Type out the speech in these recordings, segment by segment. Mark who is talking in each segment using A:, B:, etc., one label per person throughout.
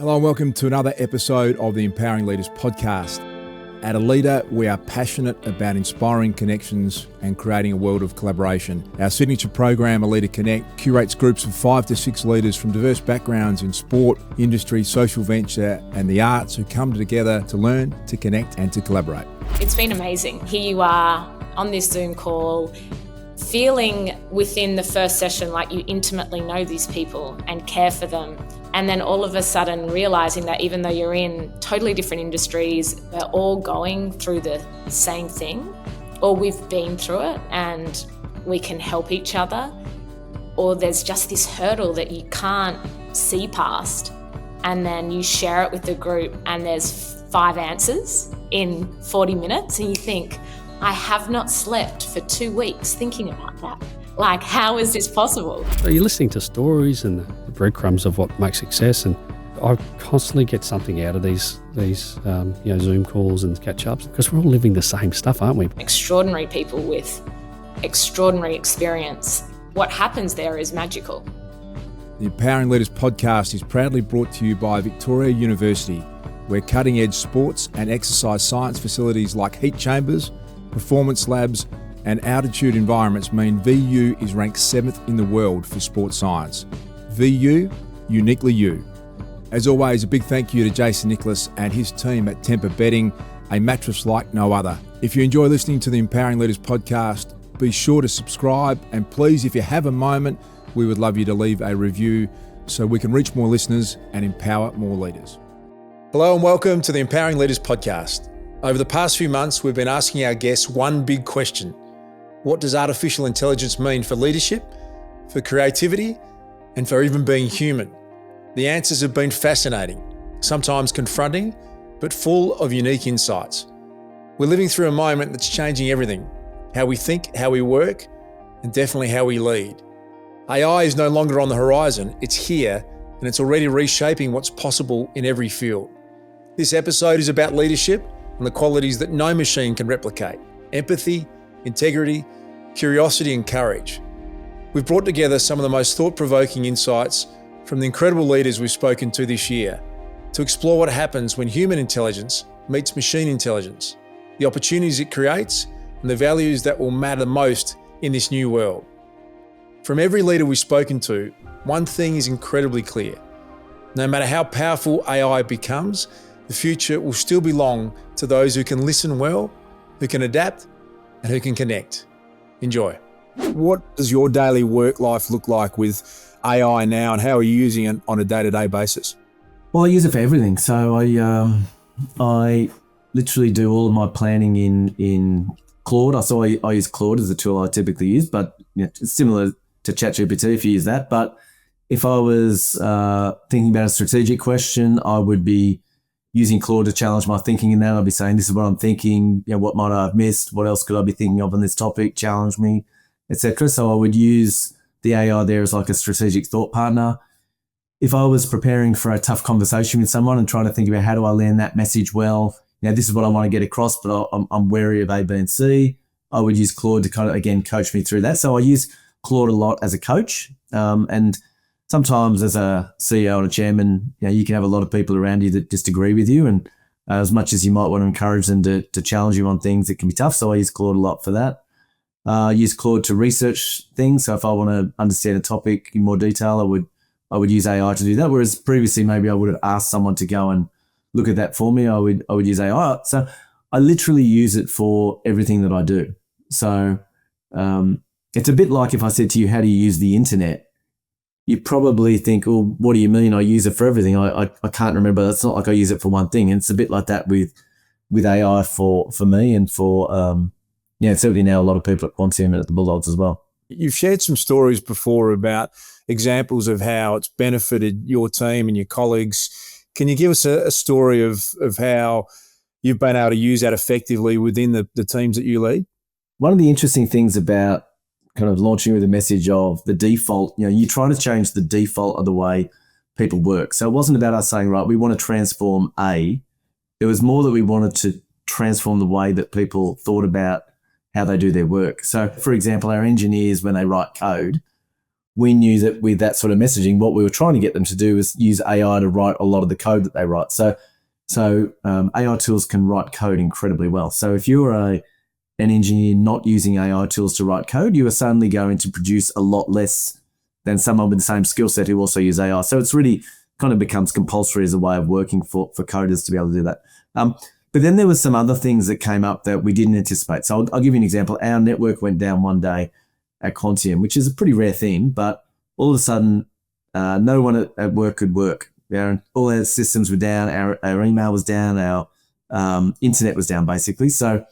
A: Hello and welcome to another episode of the Empowering Leaders podcast. At Aleda, we are passionate about inspiring connections and creating a world of collaboration. Our signature program, Aleda Connect, curates groups of 5 to 6 leaders from diverse backgrounds in sport, industry, social venture and the arts who come together to learn, to connect and to collaborate.
B: It's been amazing. Here you are on this Zoom call, feeling within the first session like you intimately know these people and care for them. And then all of a sudden realizing that even though you're in totally different industries, we're all going through the same thing, or we've been through it and we can help each other, or there's just this hurdle that you can't see past. And then you share it with the group and there's 5 answers in 40 minutes and you think, I have not slept for 2 weeks thinking about that. Like, how is this possible?
C: So you're listening to stories and the breadcrumbs of what makes success, and I constantly get something out of these Zoom calls and catch-ups because we're all living the same stuff, aren't we?
B: Extraordinary people with extraordinary experience. What happens there is magical.
A: The Empowering Leaders podcast is proudly brought to you by Victoria University, where cutting-edge sports and exercise science facilities like heat chambers, performance labs, and altitude environments mean VU is ranked 7th in the world for sports science. VU, uniquely you. As always, a big thank you to Jason Nicholas and his team at Temper Bedding, a mattress like no other. If you enjoy listening to the Empowering Leaders podcast, be sure to subscribe, and please, if you have a moment, we would love you to leave a review so we can reach more listeners and empower more leaders. Hello and welcome to the Empowering Leaders podcast. Over the past few months, we've been asking our guests one big question. What does artificial intelligence mean for leadership, for creativity, and for even being human? The answers have been fascinating, sometimes confronting, but full of unique insights. We're living through a moment that's changing everything, how we think, how we work, and definitely how we lead. AI is no longer on the horizon, it's here, and it's already reshaping what's possible in every field. This episode is about leadership and the qualities that no machine can replicate: empathy, integrity, curiosity and courage. We've brought together some of the most thought-provoking insights from the incredible leaders we've spoken to this year to explore what happens when human intelligence meets machine intelligence, the opportunities it creates and the values that will matter most in this new world. From every leader we've spoken to, one thing is incredibly clear. No matter how powerful AI becomes, the future will still belong to those who can listen well, who can adapt, and who can connect. Enjoy. What does your daily work life look like with AI now, and how are you using it on a day-to-day basis?
D: Well, I use it for everything. So I literally do all of my planning in Claude. So I use Claude as a tool I typically use, but it's similar to ChatGPT if you use that. But if I was thinking about a strategic question, I would be using Claude to challenge my thinking in that. I'll be saying, this is what I'm thinking, what might I have missed? What else could I be thinking of on this topic? Challenge me, etc. So I would use the AI there as like a strategic thought partner. If I was preparing for a tough conversation with someone and trying to think about how do I land that message well, this is what I want to get across, but I'm wary of A, B, and C, I would use Claude to kind of, again, coach me through that. So I use Claude a lot as a coach, and sometimes as a CEO and a chairman, you can have a lot of people around you that disagree with you, and as much as you might want to encourage them to challenge you on things, it can be tough. So I use Claude a lot for that. I use Claude to research things. So if I want to understand a topic in more detail, I would use AI to do that. Whereas previously, maybe I would have asked someone to go and look at that for me. I would use AI. So I literally use it for everything that I do. So it's a bit like if I said to you, how do you use the internet? You probably think, oh, what do you mean? I use it for everything. I can't remember. It's not like I use it for one thing. And it's a bit like that with AI for me and for, certainly now a lot of people at Quantium and at the Bulldogs as well.
A: You've shared some stories before about examples of how it's benefited your team and your colleagues. Can you give us a story of how you've been able to use that effectively within the teams that you lead?
D: One of the interesting things about kind of launching with a message of the default, you try to change the default of the way people work. So it wasn't about us saying, right, we want to transform A. It was more that we wanted to transform the way that people thought about how they do their work. So for example, our engineers, when they write code, we knew that with that sort of messaging, what we were trying to get them to do is use AI to write a lot of the code that they write. So AI tools can write code incredibly well. So if you're an engineer not using AI tools to write code, you are suddenly going to produce a lot less than someone with the same skill set who also use AI. So it's really kind of becomes compulsory as a way of working for coders to be able to do that. But then there was some other things that came up that we didn't anticipate. So I'll give you an example. Our network went down one day at Quantium, which is a pretty rare thing, but all of a sudden, no one at work could work. All our systems were down, our email was down, our internet was down, basically. So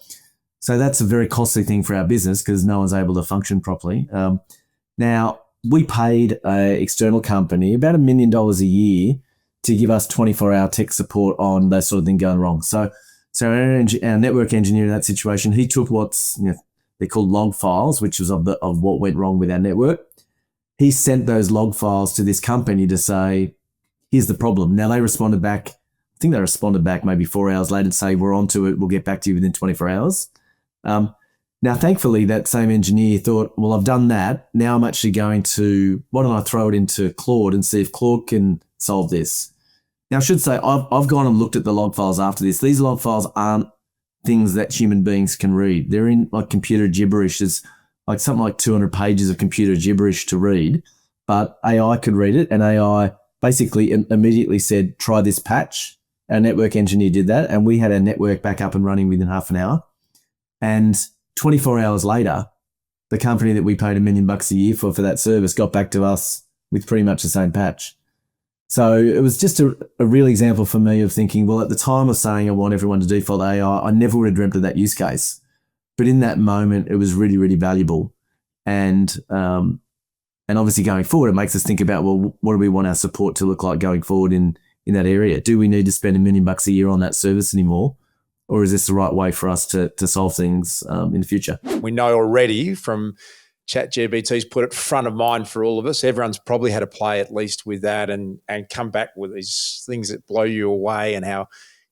D: that's a very costly thing for our business because no one's able to function properly. Now, we paid an external company about $1 million a year to give us 24-hour tech support on that sort of thing going wrong. So our network engineer in that situation, he took what's they're called log files, which was of what went wrong with our network. He sent those log files to this company to say, here's the problem. Now they responded back. I think they responded back maybe 4 hours later to say, we're onto it. We'll get back to you within 24 hours. Now, thankfully, that same engineer thought, well, I've done that. Now I'm actually going to, why don't I throw it into Claude and see if Claude can solve this? Now, I should say, I've gone and looked at the log files after this. These log files aren't things that human beings can read. They're in like computer gibberish. There's like something like 200 pages of computer gibberish to read, but AI could read it, and AI basically immediately said, try this patch. Our network engineer did that, and we had our network back up and running within half an hour. And 24 hours later, the company that we paid $1 million a year for that service got back to us with pretty much the same patch. So it was just a real example for me of thinking, well, at the time of saying I want everyone to default AI, I never would have dreamt of that use case. But in that moment, it was really, really valuable. And obviously going forward, it makes us think about, well, what do we want our support to look like going forward in that area? Do we need to spend $1 million a year on that service anymore? Or is this the right way for us to solve things in the future?
A: We know already from ChatGPT's put it front of mind for all of us. Everyone's probably had a play at least with that and come back with these things that blow you away and how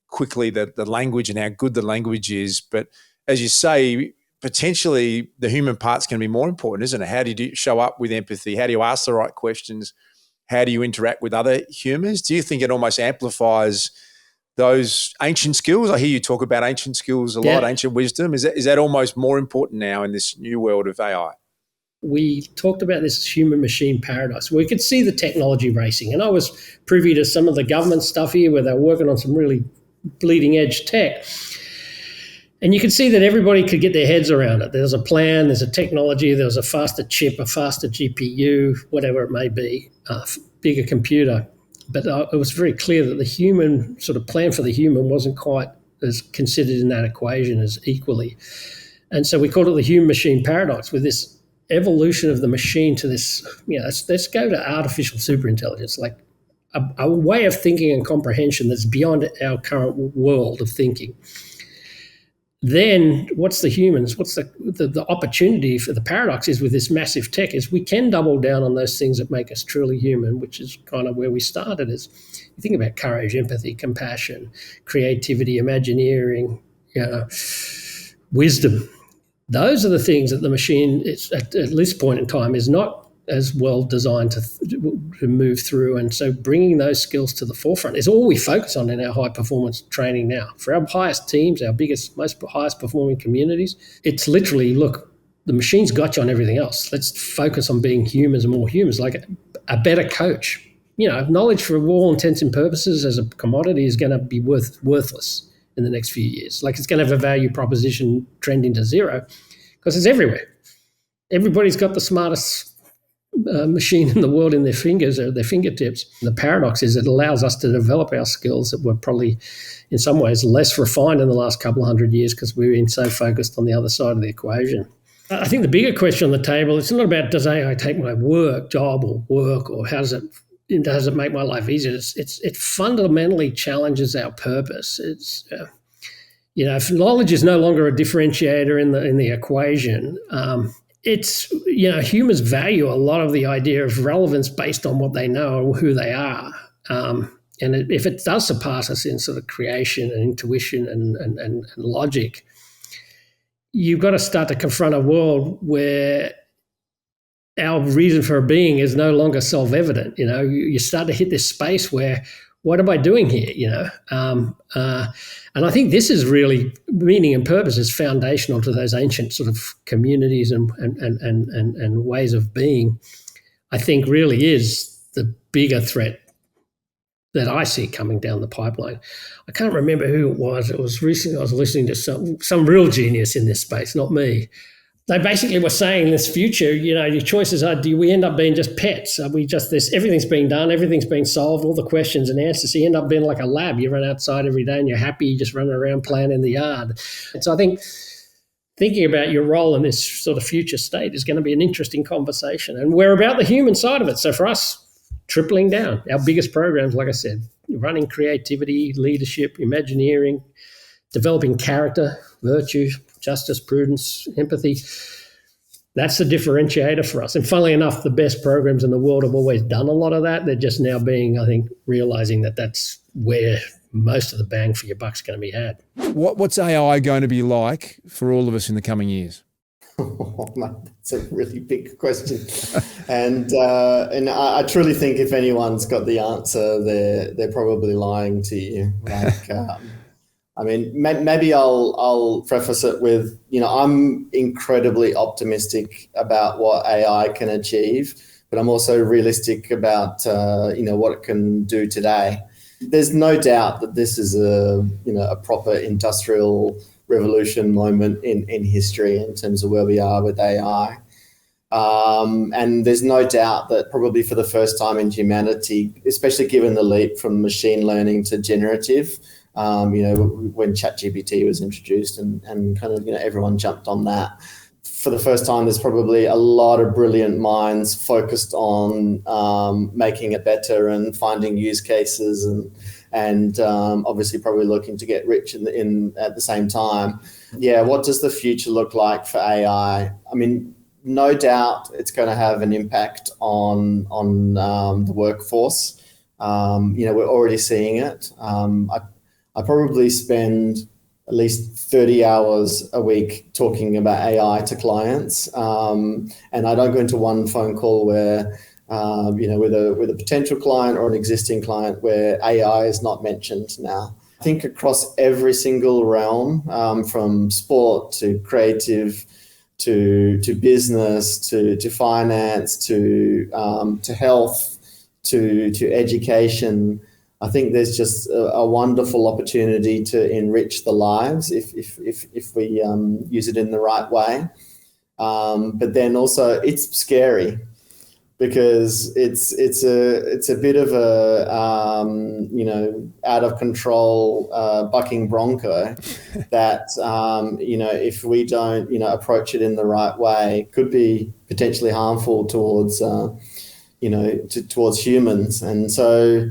A: quickly the language and how good the language is. But as you say, potentially the human part's going to be more important, isn't it? How do you show up with empathy? How do you ask the right questions? How do you interact with other humans? Do you think it almost amplifies those ancient skills? I hear you talk about ancient skills a lot, ancient wisdom. Is that almost more important now in this new world of AI?
E: We talked about this human-machine paradox. We could see the technology racing, and I was privy to some of the government stuff here where they're working on some really bleeding-edge tech. And you could see that everybody could get their heads around it. There's a plan, there's a technology, there's a faster chip, a faster GPU, whatever it may be, a bigger computer. But it was very clear that the human sort of plan for the human wasn't quite as considered in that equation as equally. And so we called it the human-machine paradox, with this evolution of the machine to this, let's go to artificial superintelligence, like a way of thinking and comprehension that's beyond our current world of thinking. Then what's the humans? What's the opportunity for the paradox is with this massive tech is we can double down on those things that make us truly human, which is kind of where we started. Is you think about courage, empathy, compassion, creativity, imagineering, wisdom. Those are the things that the machine, at this point in time, is not as well designed to move through. And so bringing those skills to the forefront is all we focus on in our high-performance training now. For our highest teams, our biggest, most highest-performing communities, it's literally, look, the machine's got you on everything else. Let's focus on being humans and more humans, like a better coach. Knowledge for all intents and purposes as a commodity is going to be worthless in the next few years. Like it's going to have a value proposition trending to zero because it's everywhere. Everybody's got the smartest machine in the world in their fingers or their fingertips. The paradox is it allows us to develop our skills that were probably in some ways less refined in the last couple of hundred years because we've been so focused on the other side of the equation. I think the bigger question on the table, it's not about does AI take my job or work, or how does it make my life easier? It fundamentally challenges our purpose. It's if knowledge is no longer a differentiator in the equation, humans value a lot of the idea of relevance based on what they know or who they are. And if it does surpass us in sort of creation and intuition and logic, you've got to start to confront a world where our reason for being is no longer self-evident. You start to hit this space where, what am I doing here? And I think this is really, meaning and purpose is foundational to those ancient sort of communities and ways of being. I think really is the bigger threat that I see coming down the pipeline. I can't remember who it was. It was recently I was listening to some real genius in this space, not me. They basically were saying in this future, your choices are, do we end up being just pets? Are we just this, everything's being done, everything's being solved, all the questions and answers. So you end up being like a lab. You run outside every day and you're happy, you just run around playing in the yard. And so I think thinking about your role in this sort of future state is going to be an interesting conversation. And we're about the human side of it. So for us, tripling down, our biggest programs, like I said, running creativity, leadership, Imagineering, developing character, virtue, justice, prudence, empathy. That's the differentiator for us. And funnily enough, the best programs in the world have always done a lot of that. They're just now being, I think, realizing that that's where most of the bang for your buck's going to be had.
A: What's AI going to be like for all of us in the coming years?
F: Oh, man, that's a really big question. and I truly think if anyone's got the answer, they're probably lying to you. Like, I mean, maybe I'll preface it with, I'm incredibly optimistic about what AI can achieve, but I'm also realistic about, what it can do today. There's no doubt that this is a proper industrial revolution moment in history in terms of where we are with AI. And there's no doubt that probably for the first time in humanity, especially given the leap from machine learning to generative, when ChatGPT was introduced and kind of, everyone jumped on that. For the first time, there's probably a lot of brilliant minds focused on making it better and finding use cases and obviously probably looking to get rich in at the same time. Yeah, what does the future look like for AI? I mean, no doubt it's going to have an impact on the workforce. We're already seeing it. I probably spend at least 30 hours a week talking about AI to clients. And I don't go into one phone call where, with a potential client or an existing client where AI is not mentioned now. I think across every single realm, from sport to creative, to business, to finance, to health, to education, I think there's just a wonderful opportunity to enrich the lives if we use it in the right way. But then also it's scary because it's a bit of a out of control bucking bronco that if we don't approach it in the right way could be potentially harmful towards towards humans. And so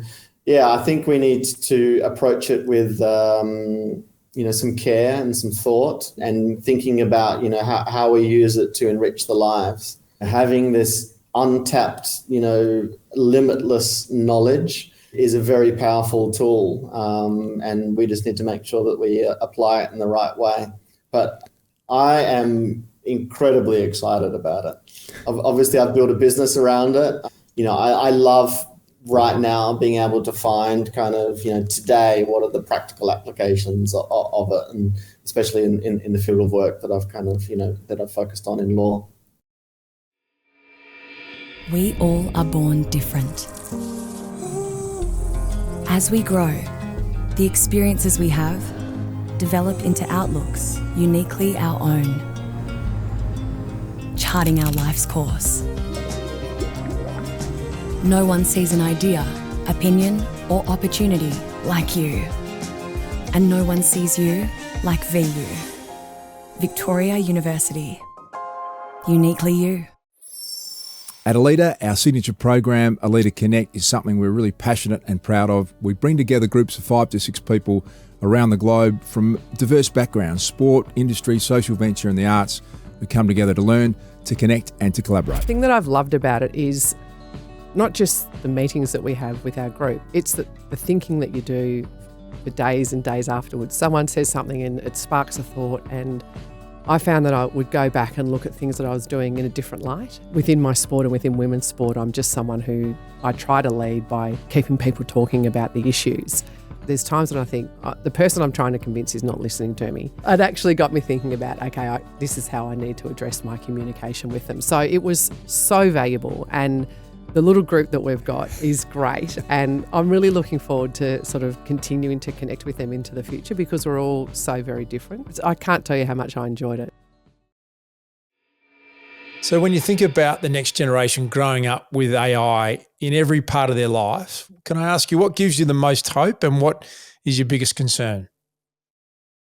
F: yeah, I think we need to approach it with, some care and some thought and thinking about, how we use it to enrich the lives. Having this untapped, limitless knowledge is a very powerful tool. And we just need to make sure that we apply it in the right way. But I am incredibly excited about it. Obviously, I've built a business around it. I love right now being able to find kind of, today, what are the practical applications of it, and especially in the field of work that I've kind of, that I've focused on in law.
G: We all are born different. As we grow, the experiences we have develop into outlooks uniquely our own, charting our life's course. No one sees an idea, opinion, or opportunity like you. And no one sees you like VU. Victoria University. Uniquely you.
A: At Aleda, our signature program, Aleda Connect, is something we're really passionate and proud of. We bring together groups of 5 to 6 people around the globe from diverse backgrounds, sport, industry, social venture and the arts. We come together to learn, to connect and to collaborate.
H: The thing that I've loved about it is not just the meetings that we have with our group, it's the thinking that you do for days and days afterwards. Someone says something and it sparks a thought, and I found that I would go back and look at things that I was doing in a different light. Within my sport and within women's sport, I'm just someone who I try to lead by keeping people talking about the issues. There's times when I think the person I'm trying to convince is not listening to me. It actually got me thinking about, okay, this is how I need to address my communication with them. So it was so valuable, and the little group that we've got is great, and I'm really looking forward to sort of continuing to connect with them into the future because we're all so very different. I can't tell you how much I enjoyed it.
A: So when you think about the next generation growing up with AI in every part of their life, can I ask you what gives you the most hope and what is your biggest concern?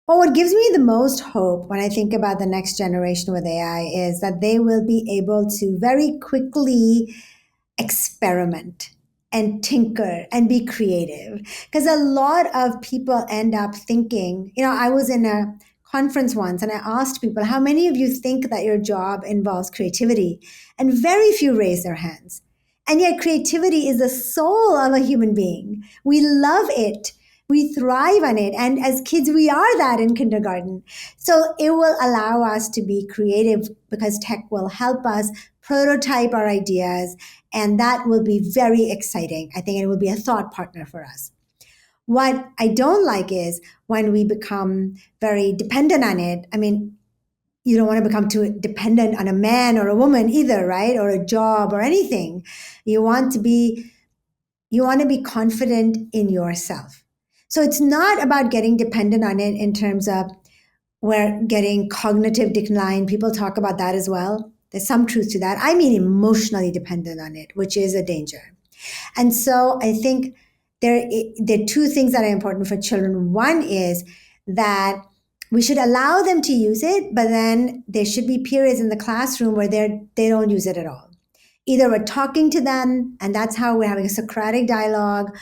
I: Well, what gives me the most hope when I think about the next generation with AI is that they will be able to very quickly experiment and tinker and be creative. Because a lot of people end up thinking, I was in a conference once and I asked people, how many of you think that your job involves creativity? And very few raised their hands. And yet creativity is the soul of a human being. We love it. We thrive on it. And as kids, we are that in kindergarten. So it will allow us to be creative because tech will help us prototype our ideas. And that will be very exciting. I think it will be a thought partner for us. What I don't like is when we become very dependent on it. I mean, you don't want to become too dependent on a man or a woman either, right? Or a job or anything. You want to be confident in yourself. So it's not about getting dependent on it in terms of we're getting cognitive decline. People talk about that as well. There's some truth to that. I mean emotionally dependent on it, which is a danger. And so I think there are two things that are important for children. One is that we should allow them to use it, but then there should be periods in the classroom where they don't use it at all. Either we're talking to them, and that's how we're having a Socratic dialogue,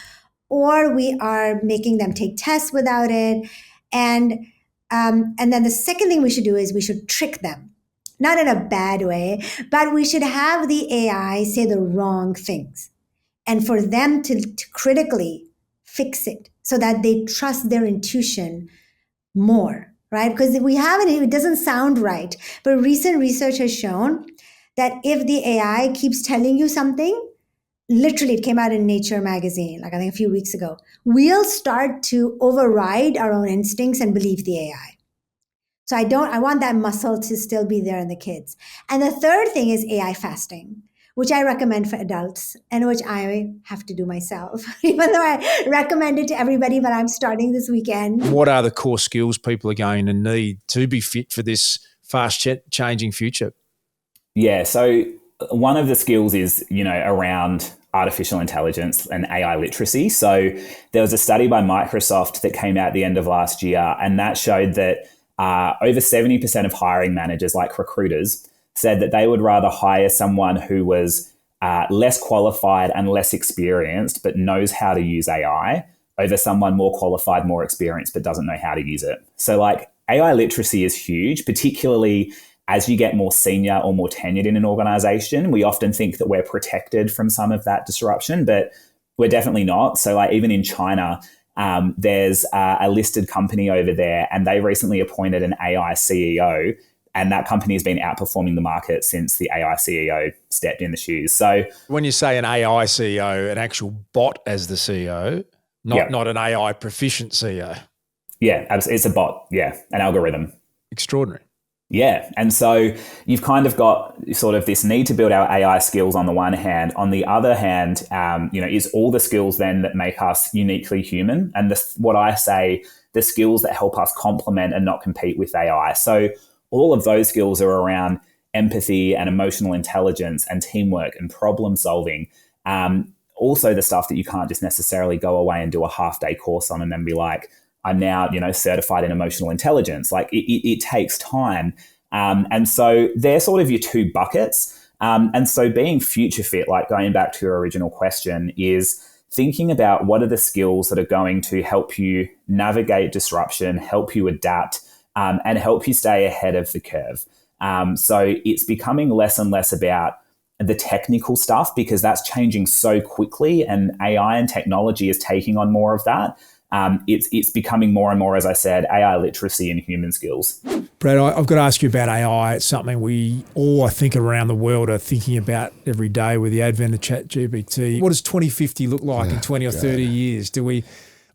I: or we are making them take tests without it. And then the second thing we should do is we should trick them. Not in a bad way, but we should have the AI say the wrong things. And for them to critically fix it so that they trust their intuition more, right? Because if we have it doesn't sound right. But recent research has shown that if the AI keeps telling you something, literally it came out in Nature magazine, like I think a few weeks ago, we'll start to override our own instincts and believe the AI. So I want that muscle to still be there in the kids. And the third thing is AI fasting, which I recommend for adults and which I have to do myself, even though I recommend it to everybody, but I'm starting this weekend.
A: What are the core skills people are going to need to be fit for this fast changing future?
J: Yeah, so one of the skills is, around artificial intelligence and AI literacy. So there was a study by Microsoft that came out at the end of last year, and that showed that over 70% of hiring managers, like recruiters, said that they would rather hire someone who was less qualified and less experienced, but knows how to use AI, over someone more qualified, more experienced, but doesn't know how to use it. So AI literacy is huge, particularly as you get more senior or more tenured in an organization. We often think that we're protected from some of that disruption, but we're definitely not. So even in China, there's a listed company over there, and they recently appointed an AI CEO, and that company has been outperforming the market since the AI CEO stepped in the shoes. So
A: when you say an AI CEO, an actual bot as the CEO, not an AI proficient CEO.
J: Yeah, it's a bot. Yeah, an algorithm.
A: Extraordinary.
J: Yeah. And so you've kind of got sort of this need to build our AI skills on the one hand. On the other hand, is all the skills then that make us uniquely human. And what I say, the skills that help us complement and not compete with AI. So all of those skills are around empathy and emotional intelligence and teamwork and problem solving. Also the stuff that you can't just necessarily go away and do a half-day course on and then be like, I'm now, certified in emotional intelligence. It takes time. And so they're sort of your two buckets. And so being future fit, going back to your original question, is thinking about what are the skills that are going to help you navigate disruption, help you adapt, and help you stay ahead of the curve. So it's becoming less and less about the technical stuff because that's changing so quickly, and AI and technology is taking on more of that. it's becoming more and more, as I said, AI literacy and human skills.
A: Brad, I've got to ask you about AI. It's something we all, I think, around the world are thinking about every day with the advent of ChatGPT. What does 2050 look like in 20 or 30 years? Do we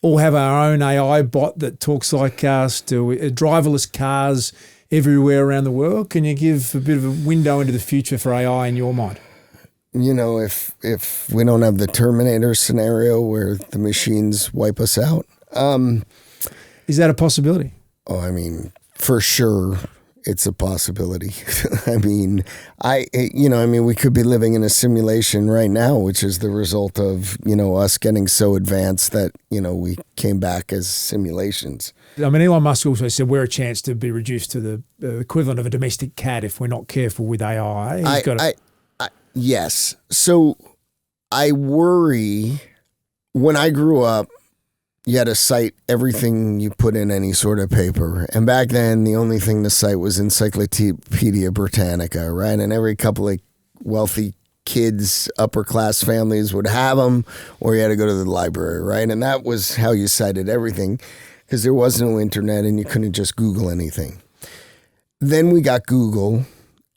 A: all have our own AI bot that talks like us? Do we driverless cars everywhere around the world? Can you give a bit of a window into the future for AI in your mind?
K: You know, if we don't have the Terminator scenario where the machines wipe us out.
A: Is that a possibility?
K: Oh, I mean, for sure, it's a possibility. We could be living in a simulation right now, which is the result of, us getting so advanced that, we came back as simulations.
A: I mean, Elon Musk also said we're a chance to be reduced to the equivalent of a domestic cat if we're not careful with AI.
K: Yes. So I worry, when I grew up, you had to cite everything you put in any sort of paper. And back then, the only thing to cite was Encyclopedia Britannica, right? And every couple of wealthy kids, upper class families would have them, or you had to go to the library, right? And that was how you cited everything, because there was no internet and you couldn't just Google anything. Then we got Google,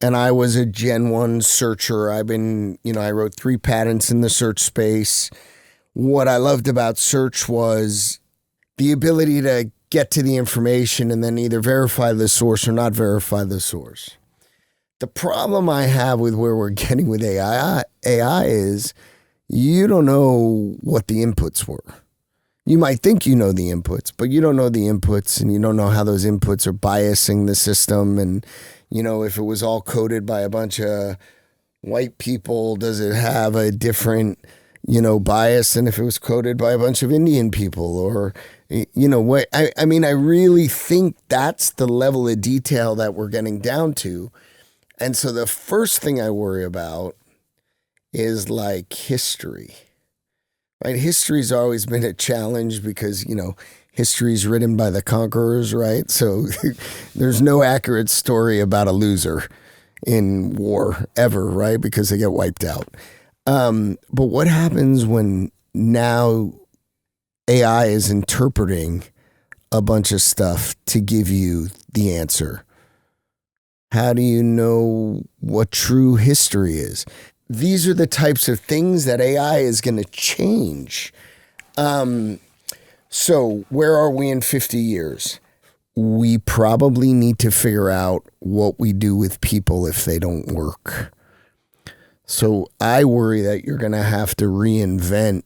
K: and I was a Gen 1 searcher. I wrote 3 patents in the search space. What I loved about search was the ability to get to the information and then either verify the source or not verify the source. The problem I have with where we're getting with AI is you don't know what the inputs were. You might think you know the inputs, but you don't know the inputs, and you don't know how those inputs are biasing the system. And, if it was all coded by a bunch of white people, does it have a different bias than if it was coded by a bunch of Indian people? Or, what? I really think that's the level of detail that we're getting down to. And so the first thing I worry about is like history, right? History's always been a challenge because, history's written by the conquerors, right? So there's no accurate story about a loser in war ever, right? Because they get wiped out. But what happens when now AI is interpreting a bunch of stuff to give you the answer? How do you know what true history is? These are the types of things that AI is going to change. So where are we in 50 years? We probably need to figure out what we do with people if they don't work. So I worry that you're going to have to reinvent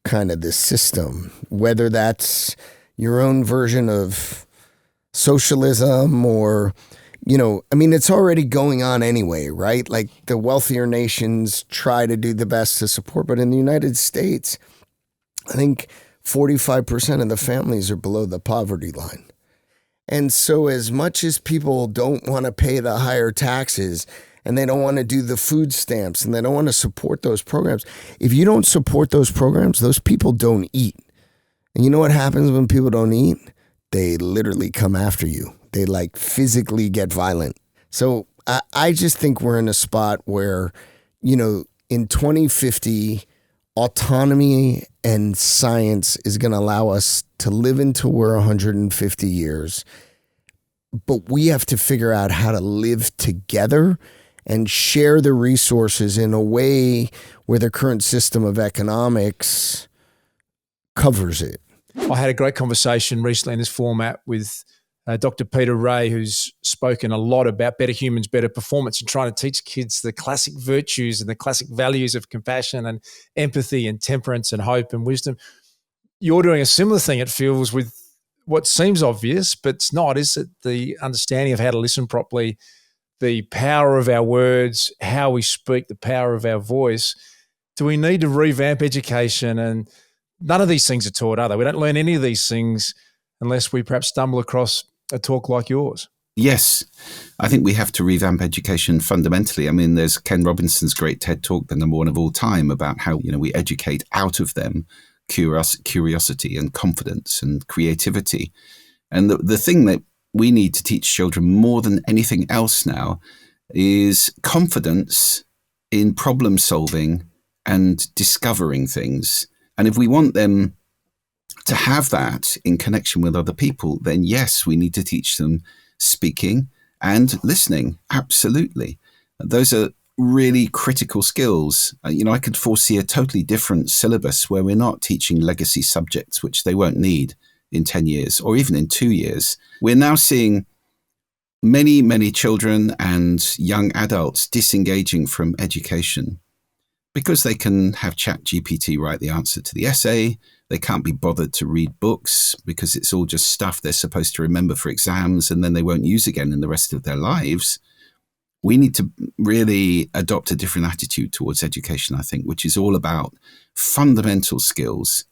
K: kind of this system, whether that's your own version of socialism or, it's already going on anyway, right? Like the wealthier nations try to do the best to support, but in the United States, I think 45% of the families are below the poverty line. And so as much as people don't want to pay the higher taxes and they don't want to do the food stamps and they don't want to support those programs, if you don't support those programs, those people don't eat. And you know what happens when people don't eat? They literally come after you. They like physically get violent. So I just think we're in a spot where, in 2050, autonomy and science is going to allow us to live into we're 150 years. But we have to figure out how to live together and share the resources in a way where the current system of economics covers it.
A: I had a great conversation recently in this format with Dr. Peter Ray, who's spoken a lot about better humans, better performance, and trying to teach kids the classic virtues and the classic values of compassion and empathy and temperance and hope and wisdom. You're doing a similar thing, it feels, with what seems obvious, but it's not, is it? The understanding of how to listen properly, the power of our words, how we speak, the power of our voice. Do we need to revamp education? And none of these things are taught, are they? We don't learn any of these things unless we perhaps stumble across a talk like yours.
L: Yes, I think we have to revamp education fundamentally. I mean, there's Ken Robinson's great TED Talk, the number one of all time, about how, we educate out of them curiosity and confidence and creativity. And the thing that we need to teach children more than anything else now is confidence in problem solving and discovering things. And if we want them to have that in connection with other people, then yes, we need to teach them speaking and listening. Absolutely. Those are really critical skills. I could foresee a totally different syllabus where we're not teaching legacy subjects, which they won't need in 10 years or even in 2 years. We're now seeing many, many children and young adults disengaging from education because they can have ChatGPT write the answer to the essay. They can't be bothered to read books because it's all just stuff they're supposed to remember for exams and then they won't use again in the rest of their lives. We need to really adopt a different attitude towards education, I think, which is all about fundamental skills.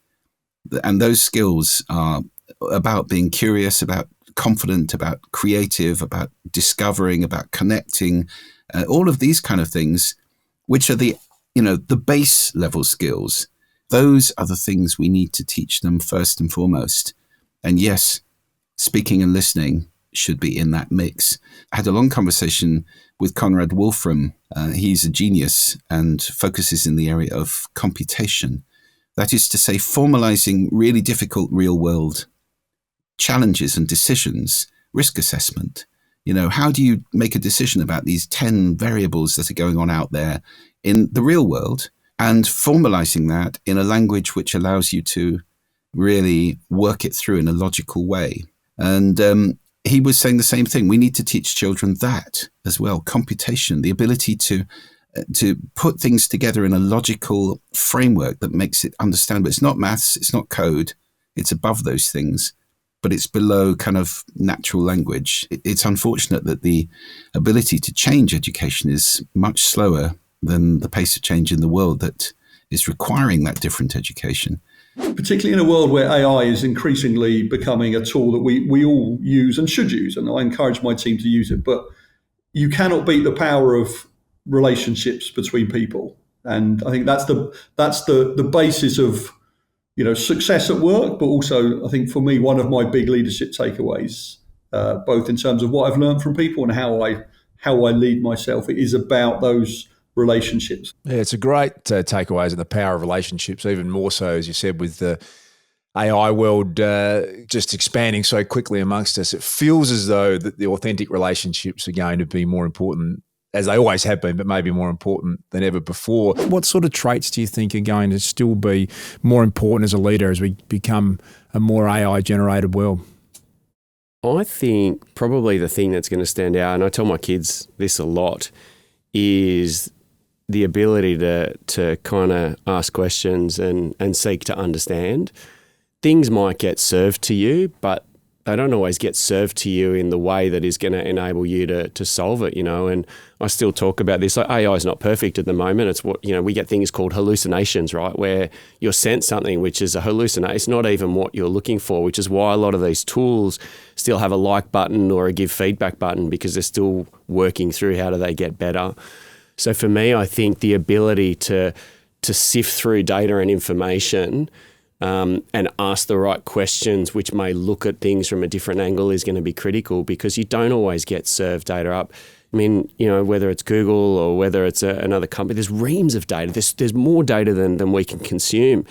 L: And those skills are about being curious, about confident, about creative, about discovering, about connecting, all of these kind of things, which are the base level skills. Those are the things we need to teach them first and foremost. And yes, speaking and listening should be in that mix. I had a long conversation with Conrad Wolfram. He's a genius and focuses in the area of computation. That is to say, formalizing really difficult real world challenges and decisions, risk assessment. How do you make a decision about these 10 variables that are going on out there in the real world, and formalizing that in a language which allows you to really work it through in a logical way. And he was saying the same thing. We need to teach children that as well, computation, the ability to put things together in a logical framework that makes it understandable. It's not maths, it's not code, it's above those things, but it's below kind of natural language. It's unfortunate that the ability to change education is much slower than the pace of change in the world that is requiring that different education.
M: Particularly in a world where AI is increasingly becoming a tool that we all use and should use, and I encourage my team to use it, but you cannot beat the power of relationships between people. And I think that's the basis of success at work, but also I think for me, one of my big leadership takeaways, both in terms of what I've learned from people and how I lead myself, it is about those relationships.
A: Yeah, it's a great takeaways of the power of relationships, even more so, as you said, with the AI world just expanding so quickly amongst us. It feels as though that the authentic relationships are going to be more important, as they always have been, but maybe more important than ever before. What sort of traits do you think are going to still be more important as a leader as we become a more AI-generated world?
C: I think probably the thing that's going to stand out, and I tell my kids this a lot, is the ability to kind of ask questions and seek to understand. Things might get served to you, but they don't always get served to you in the way that is going to enable you to solve it, and I still talk about this. Like, AI is not perfect at the moment. It's what, we get things called hallucinations, right? Where you're sent something which is a hallucination. It's not even what you're looking for, which is why a lot of these tools still have a like button or a give feedback button, because they're still working through how do they get better. So for me, I think the ability to sift through data and information and ask the right questions, which may look at things from a different angle, is going to be critical, because you don't always get served data up. I mean, whether it's Google or whether it's another company, there's reams of data. There's more data than we can consume.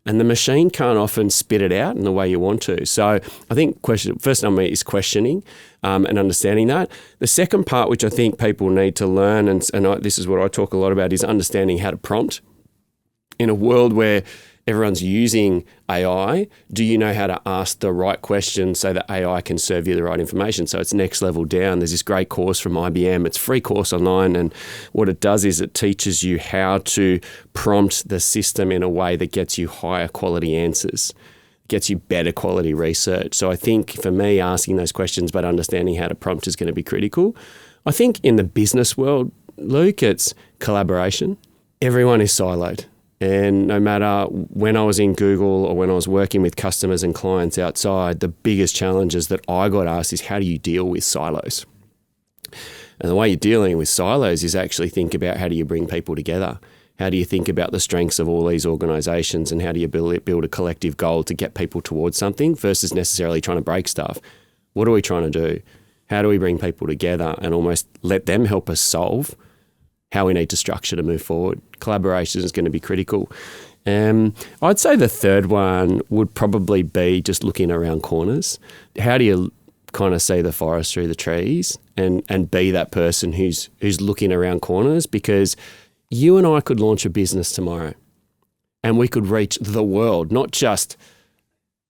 C: And the machine can't often spit it out in the way you want to. So I think first number is questioning and understanding that. The second part, which I think people need to learn, and this is what I talk a lot about, is understanding how to prompt. In a world where everyone's using AI, do you know how to ask the right questions so that AI can serve you the right information? So it's next level down. There's this great course from IBM. It's a free course online, and what it does is it teaches you how to prompt the system in a way that gets you higher quality answers, gets you better quality research. So I think for me, asking those questions but understanding how to prompt is going to be critical. I think in the business world, Luke, it's collaboration. Everyone is siloed. And no matter when I was in Google or when I was working with customers and clients outside, the biggest challenges that I got asked is, how do you deal with silos? And the way you're dealing with silos is actually think about, how do you bring people together? How do you think about the strengths of all these organisations, and how do you build a collective goal to get people towards something versus necessarily trying to break stuff? What are we trying to do? How do we bring people together and almost let them help us solve how we need to structure to move forward? Collaboration is going to be critical. I'd say the third one would probably be just looking around corners. How do you kind of see the forest through the trees and be that person who's looking around corners? Because you and I could launch a business tomorrow and we could reach the world, not just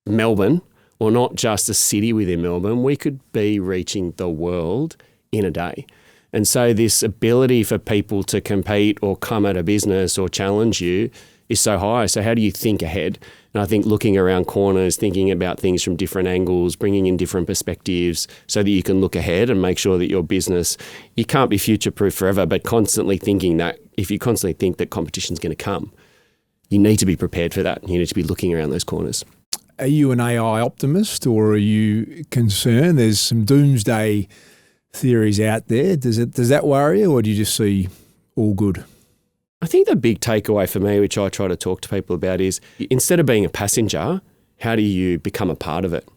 C: Melbourne or not just a city within Melbourne. We could be reaching the world in a day. And so this ability for people to compete or come at a business or challenge you is so high. So how do you think ahead? And I think looking around corners, thinking about things from different angles, bringing in different perspectives so that you can look ahead and make sure that your business, you can't be future-proof forever, but constantly thinking that if you constantly think that competition's going to come, you need to be prepared for that. You need to be looking around those corners.
A: Are you an AI optimist or are you concerned? There's some doomsday theories out there. Does that worry you or do you just see all good?
C: I think the big takeaway for me, which I try to talk to people about, is instead of being a passenger, how do you become a part of it?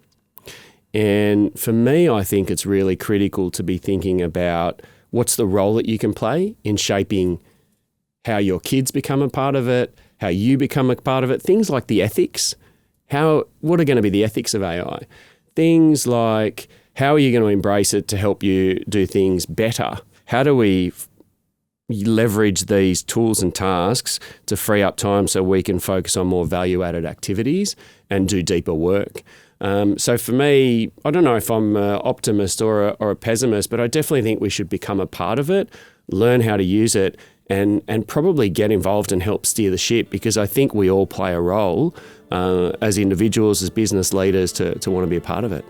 C: And for me, I think it's really critical to be thinking about what's the role that you can play in shaping how your kids become a part of it, how you become a part of it, things like the ethics. What are going to be the ethics of AI? Things like how are you going to embrace it to help you do things better? How do we leverage these tools and tasks to free up time so we can focus on more value-added activities and do deeper work? So for me, I don't know if I'm an optimist or a pessimist, but I definitely think we should become a part of it, learn how to use it, and probably get involved and help steer the ship, because I think we all play a role as individuals, as business leaders, to want to be a part of it.